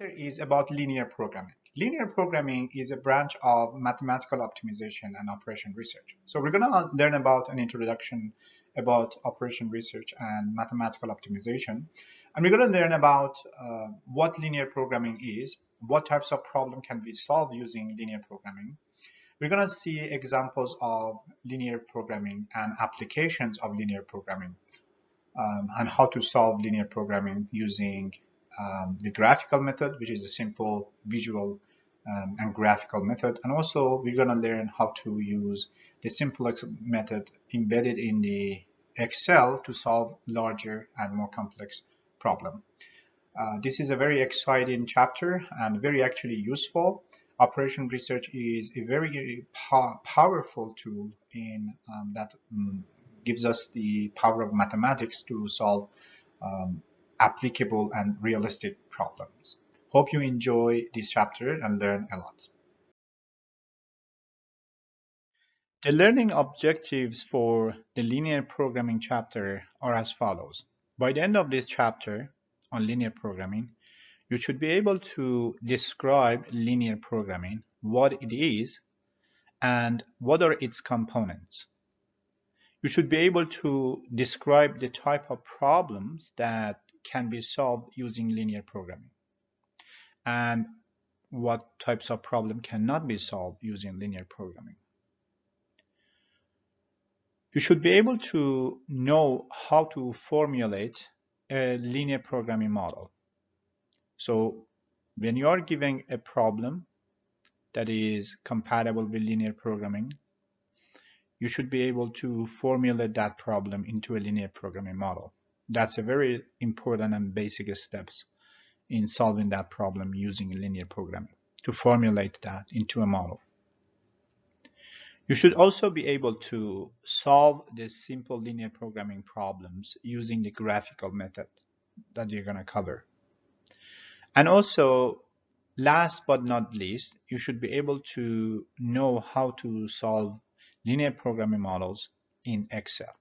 Is about linear programming. Linear programming is a branch of mathematical optimization and operation research. So we're going to learn about an introduction about operation research and mathematical optimization. And we're going to learn about what linear programming is, what types of problem can we solve using linear programming. We're going to see examples of linear programming and applications of linear programming, and how to solve linear programming using the graphical method, which is a simple visual and graphical method. And also we're going to learn how to use the simplex method embedded in the Excel to solve larger and more complex problem. This is a very exciting chapter and very actually useful. Operation research is a very powerful tool in that gives us the power of mathematics to solve applicable and realistic problems. Hope you enjoy this chapter and learn a lot. The learning objectives for the linear programming chapter are as follows. By the end of this chapter on linear programming, you should be able to describe linear programming, what it is, and what are its components. You should be able to describe the type of problems that can be solved using linear programming and what types of problem cannot be solved using linear programming. You should be able to know how to formulate a linear programming model. So when you are giving a problem that is compatible with linear programming, you should be able to formulate that problem into a linear programming model. That's a very important and basic steps in solving that problem using linear programming, to formulate that into a model. You should also be able to solve the simple linear programming problems using the graphical method that you're going to cover. And also, last but not least, you should be able to know how to solve linear programming models in Excel,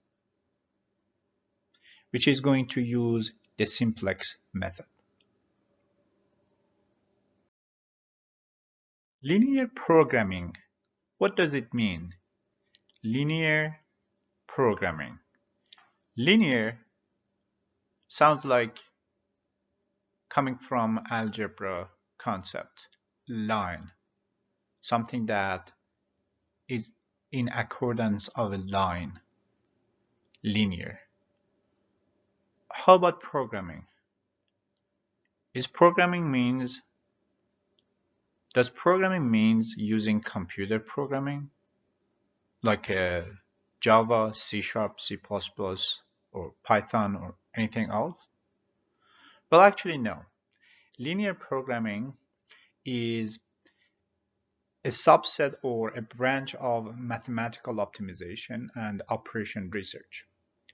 which is going to use the simplex method. Linear programming, what does it mean? Linear programming. Linear sounds like coming from algebra concept, line, something that is in accordance of a line, linear. How about programming? Does programming means using computer programming like Java, C#, C++, or Python or anything else? Well, actually, no. Linear programming is a subset or a branch of mathematical optimization and operation research.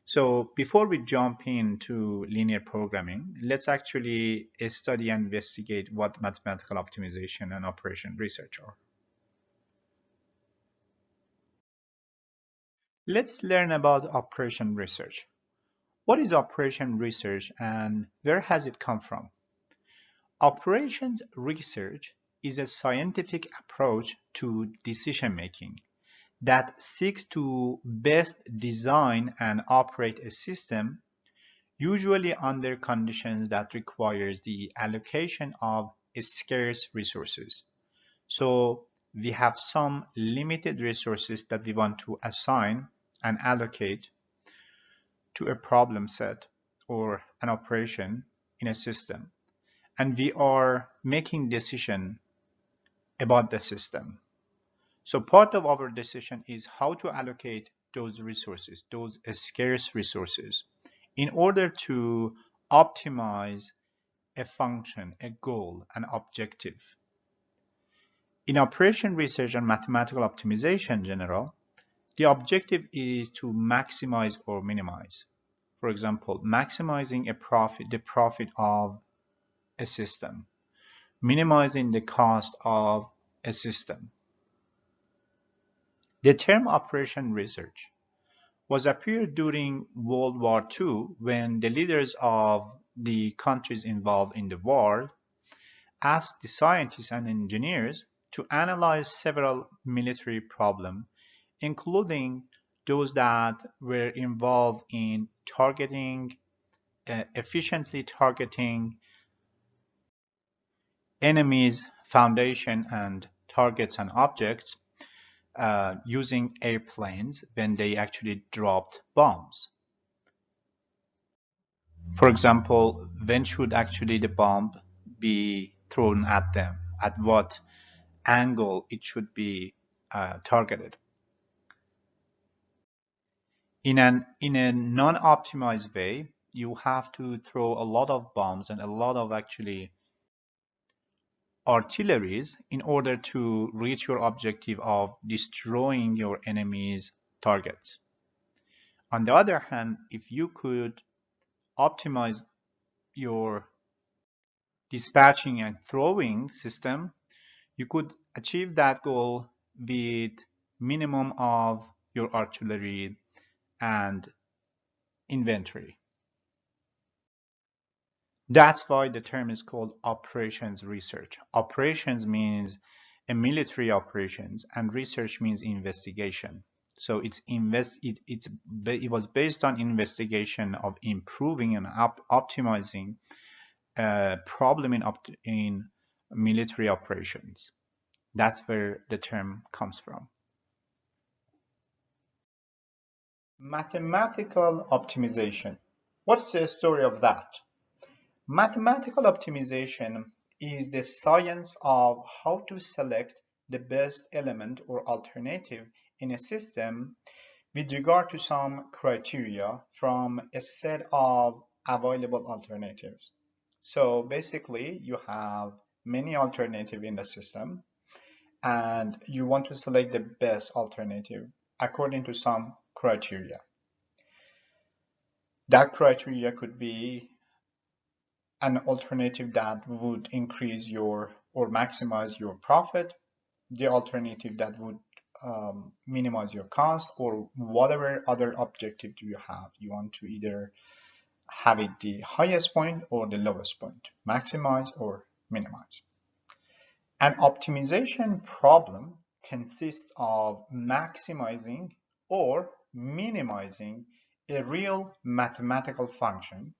So before we jump into linear programming, let's actually study and investigate what mathematical optimization and operation research are. Let's learn about operation research. What is operation research and where has it come from? Operations research is a scientific approach to decision making that seeks to best design and operate a system, usually under conditions that requires the allocation of scarce resources. So we have some limited resources that we want to assign and allocate to a problem set or an operation in a system. And we are making decision about the system. So part of our decision is how to allocate those resources, those scarce resources, in order to optimize a function, a goal, an objective. In operation research and mathematical optimization in general, the objective is to maximize or minimize. For example, maximizing the profit of a system, minimizing the cost of a system. The term operation research was appeared during World War II when the leaders of the countries involved in the war asked the scientists and engineers to analyze several military problems, including those that were involved in efficiently targeting enemies' foundation and targets and objects using airplanes when they actually dropped bombs. For example, when should actually the bomb be thrown at them? At what angle it should be targeted? In a non-optimized way, you have to throw a lot of bombs and a lot of actually artilleries in order to reach your objective of destroying your enemy's targets. On the other hand, if you could optimize your dispatching and throwing system, you could achieve that goal with minimum of your artillery and inventory. That's why the term is called operations research. Operations means a military operations and research means investigation. So it was based on investigation of improving and optimizing a problem in military operations. That's where the term comes from. Mathematical optimization. What's the story of that? Mathematical optimization is the science of how to select the best element or alternative in a system with regard to some criteria from a set of available alternatives. So basically, you have many alternatives in the system and you want to select the best alternative according to some criteria. That criteria could be an alternative that would increase your or maximize your profit, the alternative that would minimize your cost, or whatever other objective do you have. You want to either have it the highest point or the lowest point, maximize or minimize. An optimization problem consists of maximizing or minimizing a real mathematical function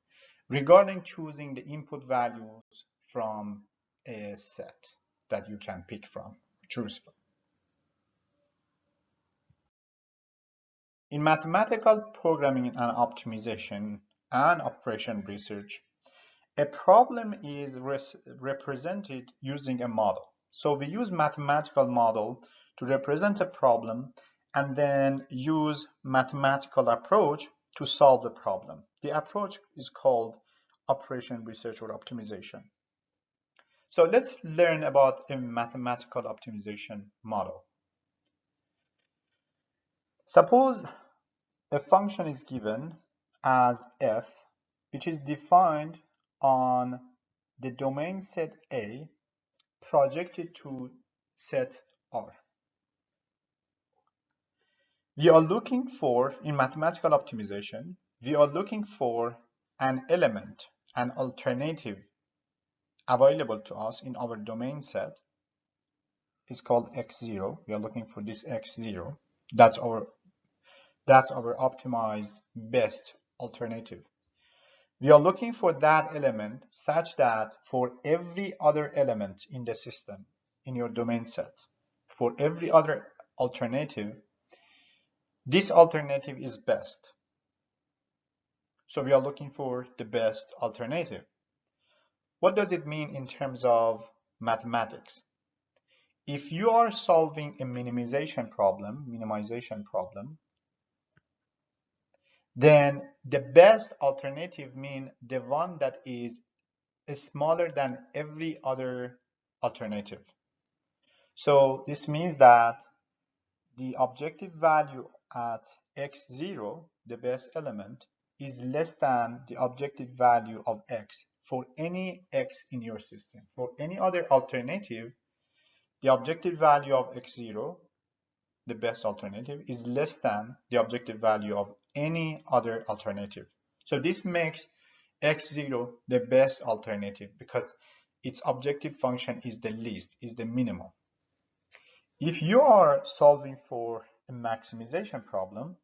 regarding choosing the input values from a set that you can choose from. In mathematical programming and optimization and operation research, a problem is represented using a model. So we use mathematical model to represent a problem and then use mathematical approach to solve the problem. The approach is called operation research or optimization. So let's learn about a mathematical optimization model. Suppose a function is given as f, which is defined on the domain set A projected to set R. We are looking for, in mathematical optimization, we are looking for an element, an alternative available to us in our domain set. It's called x0. We are looking for this x0. That's our optimized best alternative. We are looking for that element such that for every other element in the system, in your domain set, for every other alternative, this alternative is best. So we are looking for the best alternative. What does it mean in terms of mathematics? If you are solving a minimization problem, then the best alternative means the one that is smaller than every other alternative. So this means that the objective value at x0, the best element, is less than the objective value of x for any x in your system. For any other alternative, the objective value of x0, the best alternative, is less than the objective value of any other alternative. So this makes x0 the best alternative because its objective function is the least, is the minimum. If you are solving for a maximization problem,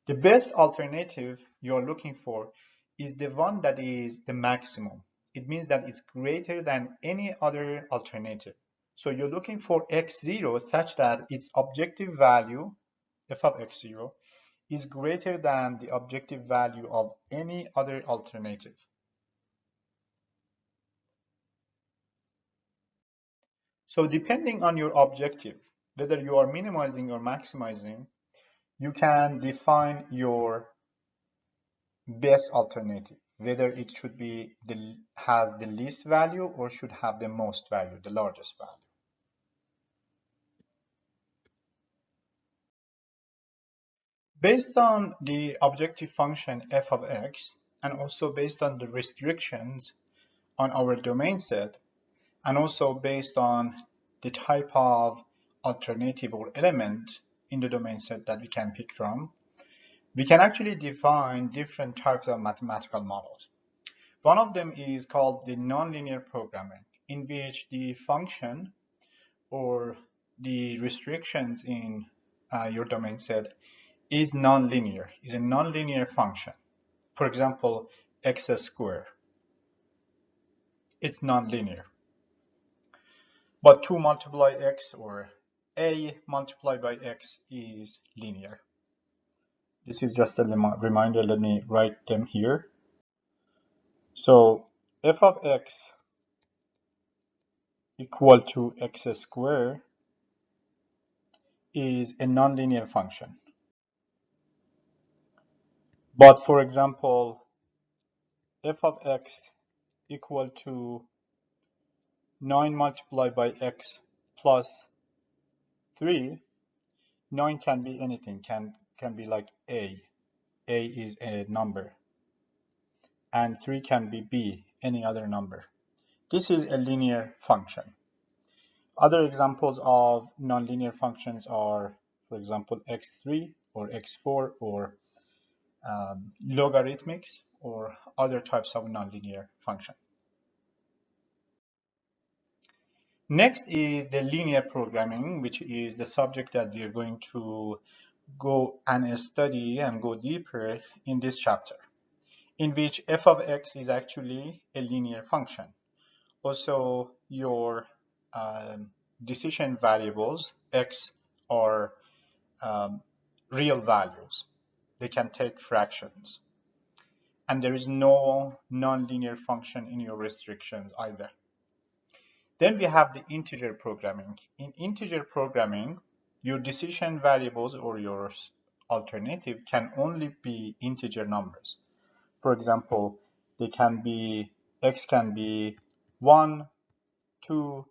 the best alternative you're looking for is the one that is the maximum. It means that it's greater than any other alternative. So you're looking for x0 such that its objective value, f of x0, is greater than the objective value of any other alternative. So depending on your objective, whether you are minimizing or maximizing, you can define your best alternative, whether it should be has the least value or should have the most value, the largest value. Based on the objective function f of x, and also based on the restrictions on our domain set, and also based on the type of alternative or element in the domain set that we can pick from, we can actually define different types of mathematical models. One of them is called the nonlinear programming, in which the function or the restrictions in your domain set is nonlinear, is a nonlinear function. For example, x squared, it's nonlinear. But 2 multiply x or a multiplied by x is linear. This is just a reminder. Let me write them here. So f of x equal to x squared is a nonlinear function. But for example, f of x equal to 9 multiplied by x plus 3, 9 can be anything, can be like a is a number, and 3 can be b, any other number. This is a linear function. Other examples of nonlinear functions are, for example, x3 or x4 or logarithmics or other types of nonlinear function. Next is the linear programming, which is the subject that we are going to go and study and go deeper in this chapter, in which f of x is actually a linear function. Also, your decision variables, x, are real values. They can take fractions. And there is no nonlinear function in your restrictions either. Then we have the integer programming. In integer programming, your decision variables or your alternative can only be integer numbers. For example, they can be, x can be 1, 2,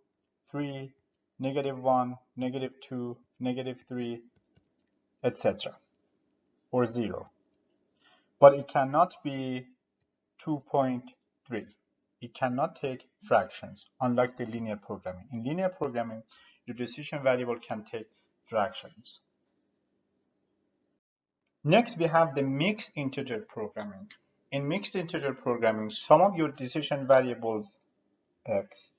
3, -1, -2, -3, etc., or 0. But it cannot be 2.3. It cannot take fractions, unlike the linear programming. In linear programming, your decision variable can take fractions. Next, we have the mixed integer programming. In mixed integer programming, some of your decision variables x,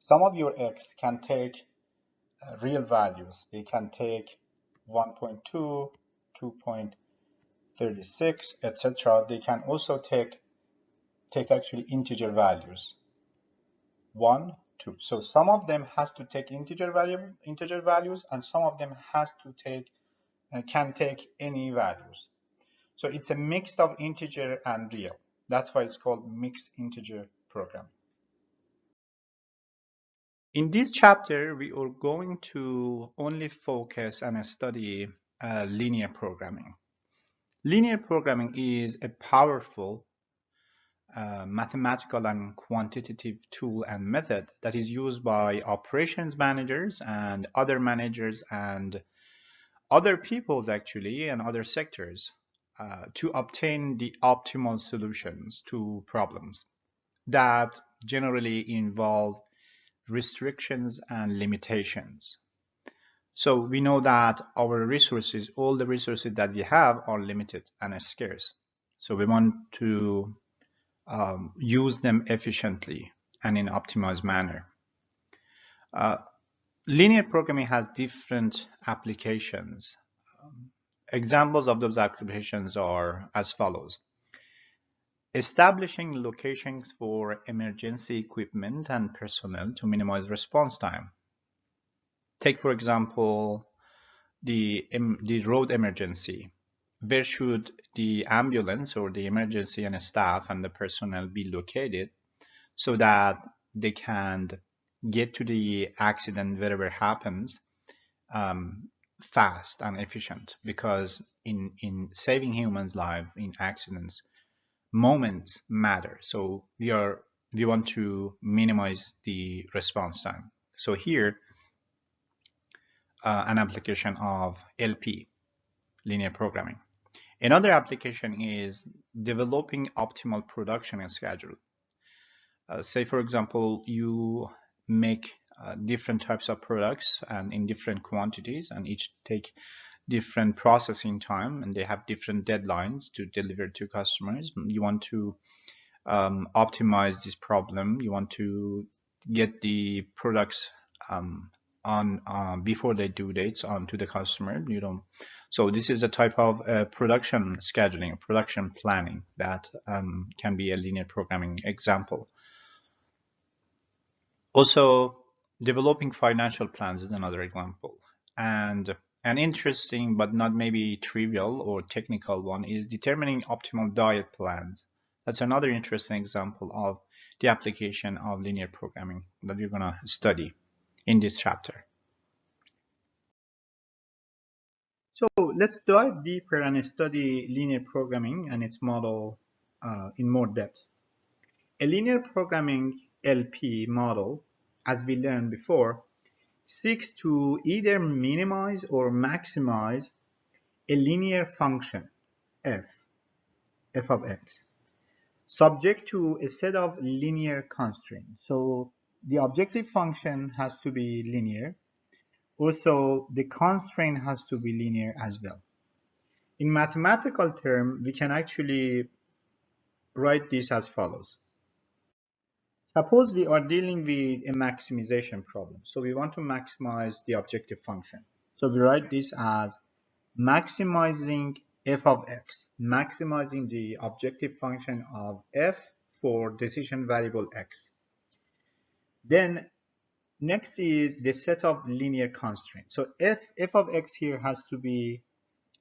some of your x can take real values. They can take 1.2, 2.36, etc. They can also take actually integer values, 1, 2. So some of them has to take integer values, and some of them has to take can take any values. So it's a mix of integer and real. That's why it's called mixed integer program. In this chapter, we are going to only focus and study linear programming. Linear programming is a powerful mathematical and quantitative tool and method that is used by operations managers and other managers and other peoples actually and other sectors to obtain the optimal solutions to problems that generally involve restrictions and limitations. So we know that our resources, all the resources that we have, are limited and scarce. So we want to use them efficiently and in optimized manner. Uh, Linear programming has different applications. Examples of those applications are as follows. Establishing locations for emergency equipment and personnel to minimize response time. Take, for example, the road emergency. Where should the ambulance or the emergency and staff and the personnel be located so that they can get to the accident wherever happens fast and efficient? Because in saving humans' lives in accidents, moments matter. So we want to minimize the response time. So here, an application of LP, linear programming. Another application is developing optimal production schedule. Say, for example, you make different types of products and in different quantities, and each take different processing time, and they have different deadlines to deliver to customers. You want to optimize this problem. You want to get the products on before their due dates onto the customer. You don't. So this is a type of production scheduling, production planning that can be a linear programming example. Also, developing financial plans is another example. And an interesting but not maybe trivial or technical one is determining optimal diet plans. That's another interesting example of the application of linear programming that we're going to study in this chapter. So let's dive deeper and study linear programming and its model in more depth. A linear programming LP model, as we learned before, seeks to either minimize or maximize a linear function f of x, subject to a set of linear constraints. So the objective function has to be linear. Also, the constraint has to be linear as well. In mathematical terms, we can actually write this as follows. Suppose we are dealing with a maximization problem. So we want to maximize the objective function. So we write this as maximizing f of x, maximizing the objective function of f for decision variable x. Then next is the set of linear constraints. So f of x here has to be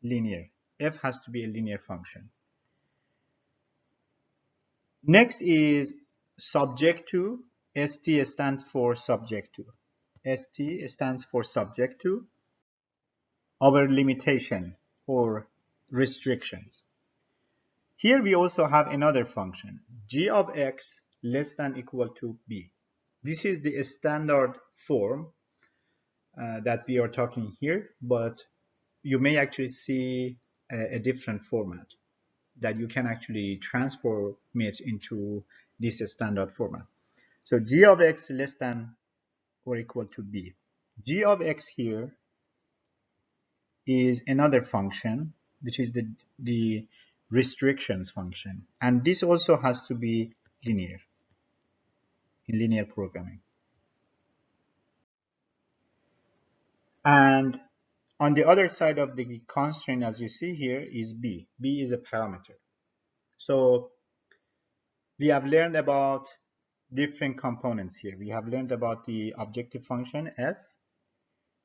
linear. F has to be a linear function. Next is subject to. ST stands for subject to. ST stands for subject to our limitation or restrictions. Here we also have another function, g of x less than equal to b. This is the standard form that we are talking here, but you may actually see a different format that you can actually transform it into this standard format. So g of x less than or equal to b. G of x here is another function, which is the restrictions function. And this also has to be linear in linear programming. And on the other side of the constraint, as you see here, is b. B is a parameter. So we have learned about different components here. We have learned about the objective function f,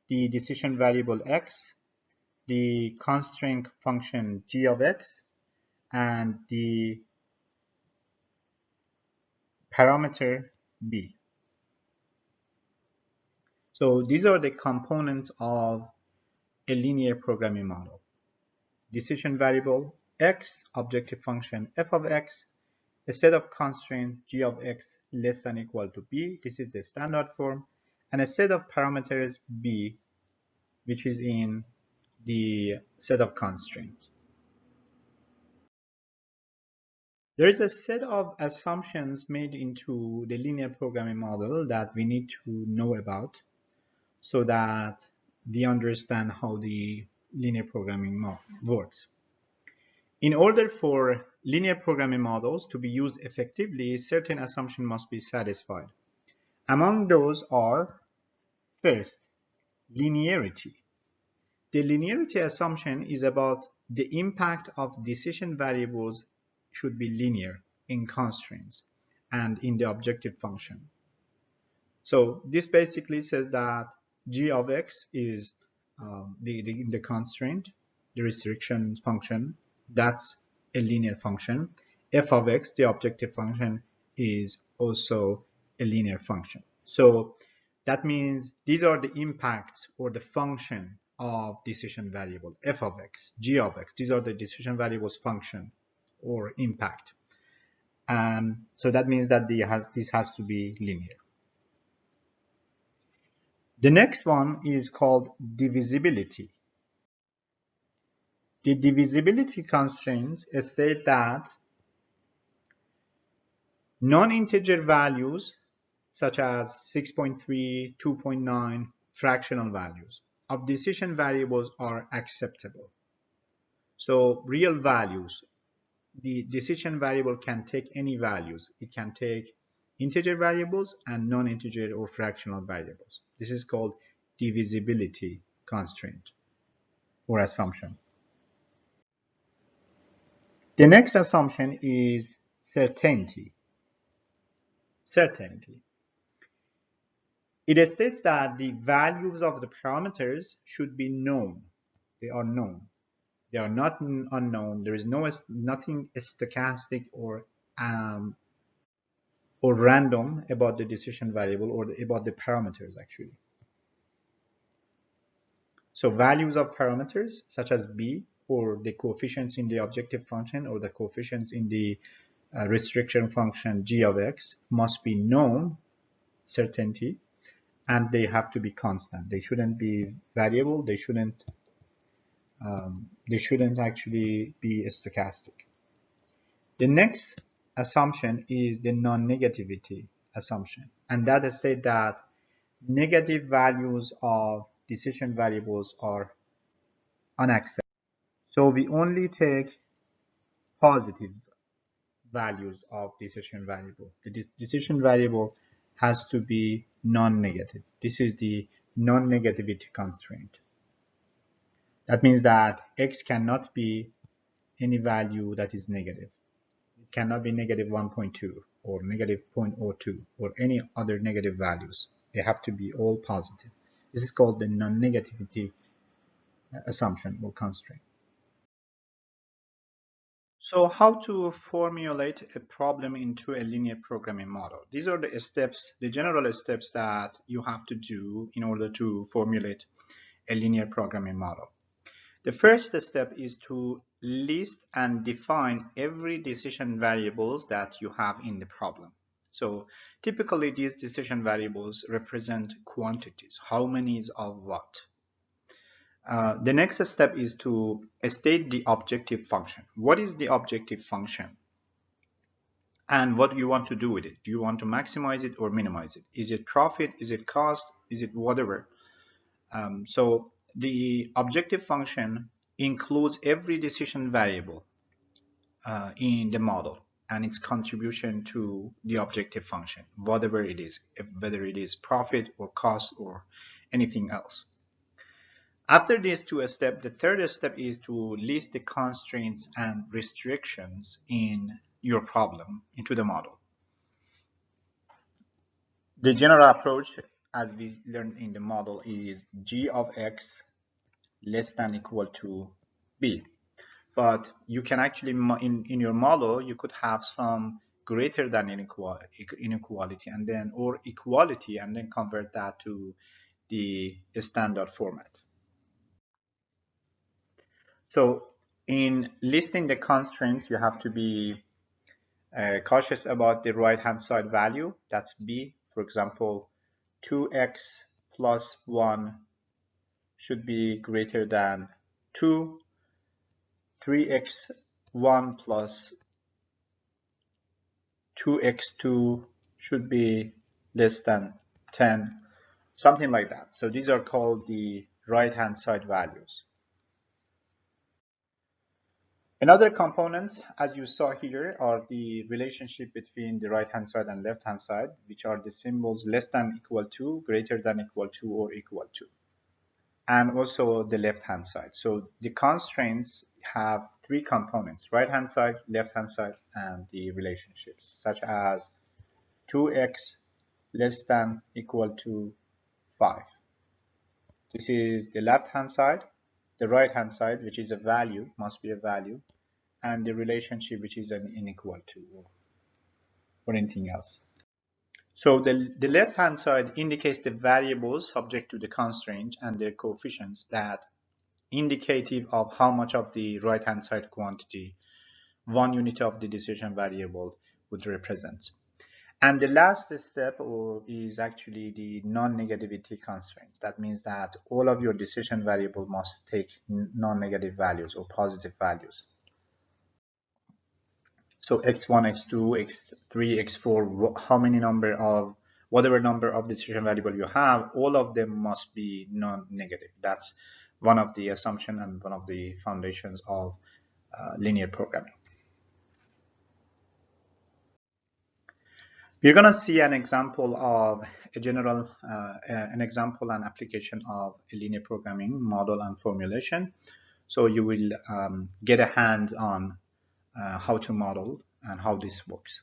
the decision variable x, the constraint function g of x, and the parameter b. So these are the components of a linear programming model. Decision variable x, objective function f of x, a set of constraints g of x less than equal to b, this is the standard form, and a set of parameters b, which is in the set of constraints. There is a set of assumptions made into the linear programming model that we need to know about so that we understand how the linear programming works. In order for linear programming models to be used effectively, certain assumptions must be satisfied. Among those are, first, linearity. The linearity assumption is about the impact of decision variables should be linear in constraints and in the objective function. So this basically says that g of x is the constraint, the restriction function. That's a linear function. F of x, the objective function, is also a linear function. So that means these are the impacts or the function of decision variable f of x, g of x. These are the decision variables function or impact. So that means that this has to be linear. The next one is called divisibility. The divisibility constraints state that non-integer values such as 6.3, 2.9 fractional values of decision variables are acceptable. So real values, the decision variable can take any values. It can take integer variables and non-integer or fractional variables. This is called divisibility constraint or assumption. The next assumption is certainty. Certainty. It states that the values of the parameters should be known. They are known. They are not unknown. There is nothing stochastic or random about the decision variable or about the parameters actually. So values of parameters such as b or the coefficients in the objective function or the coefficients in the restriction function g of x must be known, certainty, and they have to be constant. They shouldn't be variable. They shouldn't actually be stochastic. The next assumption is the non-negativity assumption, and that is said that negative values of decision variables are unacceptable. So we only take positive values of decision variable. The decision variable has to be non-negative. This is the non-negativity constraint. That means that x cannot be any value that is negative. It cannot be negative 1.2 or negative 0.02 or any other negative values. They have to be all positive. This is called the non-negativity assumption or constraint. So how to formulate a problem into a linear programming model? These are the steps, the general steps that you have to do in order to formulate a linear programming model. The first step is to list and define every decision variables that you have in the problem. So typically these decision variables represent quantities. How many is of what? The next step is to state the objective function. What is the objective function? And what do you want to do with it? Do you want to maximize it or minimize it? Is it profit? Is it cost? Is it whatever? So the objective function includes every decision variable in the model and its contribution to the objective function, whatever it is, whether it is profit or cost or anything else. After these two steps, the third step is to list the constraints and restrictions in your problem into the model. The general approach, as we learned in the model, is g of x less than equal to b. But you can actually, in your model, you could have some greater than inequality and then, or equality, and then convert that to the standard format. So in listing the constraints, you have to be cautious about the right-hand side value. That's b. For example, 2x plus 1 should be greater than 2. 3x1 plus 2x2 should be less than 10. Something like that. So these are called the right-hand side values. Another components, as you saw here, are the relationship between the right-hand side and left-hand side, which are the symbols less than equal to, greater than equal to, or equal to, and also the left-hand side. So the constraints have three components: right-hand side, left-hand side, and the relationships, such as 2x less than equal to 5. This is the left-hand side. The right-hand side, which is a value, must be a value, and the relationship, which is an unequal to, or anything else. So the left-hand side indicates the variables subject to the constraint and their coefficients that indicative of how much of the right-hand side quantity one unit of the decision variable would represent. And the last step is actually the non-negativity constraint. That means that all of your decision variable must take non-negative values or positive values. So x1, x2, x3, x4, how many number of, whatever number of decision variable you have, all of them must be non-negative. That's one of the assumption and one of the foundations of linear programming. We're going to see an example of a general, an example and application of a linear programming model and formulation. So you will get a hands on how to model and how this works.